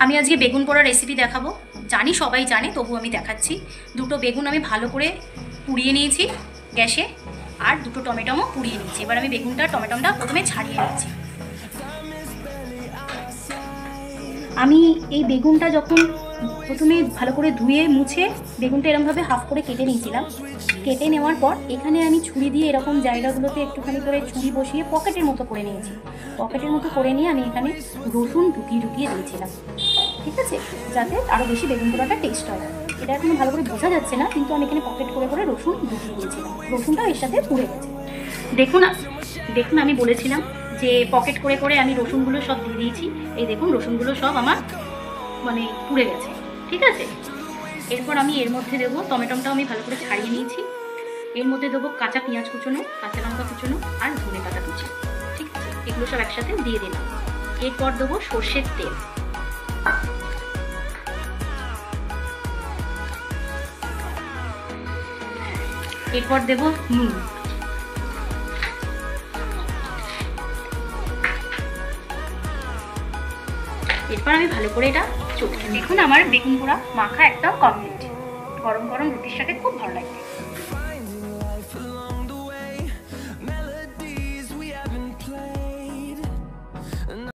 আমি আজকে বেগুন পোড়া রেসিপি দেখাবো। জানি সবাই জানে, তবু আমি দেখাচ্ছি। দুটো বেগুন আমি ভালো করে পুড়িয়ে নিয়েছি গ্যাসে, আর দুটো টমেটোও পুড়িয়ে নিয়েছি। এবার আমি বেগুনটা টমেটোটা প্রথমে ছাড়িয়ে নিয়েছি। আমি এই বেগুনটা যখন প্রথমে ভালো করে ধুয়ে মুছে বেগুনটা এরকমভাবে হাফ করে কেটে নিয়েছিলাম। কেটে নেওয়ার পর এখানে আমি ছুরি দিয়ে এরকম জায়গাগুলোতে একটুখানি করে ছুরি বসিয়ে পকেটের মতো করে নিয়েছি। পকেটের মতো করে নিয়ে আমি এখানে রসুন ঢুকিয়ে দিয়েছিলাম, ঠিক আছে, যাতে আরও বেশি বেগুন পোড়াটা টেস্ট হয়। এটা এখনো ভালো করে বোঝা যাচ্ছে না, কিন্তু আমি এখানে পকেট করে করে রসুন ঢুকিয়ে দিয়েছিলাম। রসুনটাও এর সাথে পুড়ে গেছে। দেখুন আমি বলেছিলাম যে পকেট করে করে আমি রসুনগুলো সব দিয়ে দিয়েছি। এই দেখুন রসুনগুলো সব আমার মানে পুড়ে গেছে, ঠিক আছে। এরপর আমি এর মধ্যে দেবো, টমেটোটাও আমি ভালো করে ছাড়িয়ে নিয়েছি। এর মধ্যে দেবো কাঁচা পেঁয়াজ কুচোনো, কাঁচা লঙ্কা কুচোনো আর ধনে পাতা কুচি, ঠিক আছে। এগুলো সব একসাথে দিয়ে দিলাম। এরপর দেবো সর্ষের তেল, এরপর দেবো নুন, এরপর আমি ভালো করে এটা চটকে। দেখুন আমার বেগুন পোড়া মাখা একদম কমপ্লিট। গরম গরম রুটির সাথে খুব ভালো লাগবে।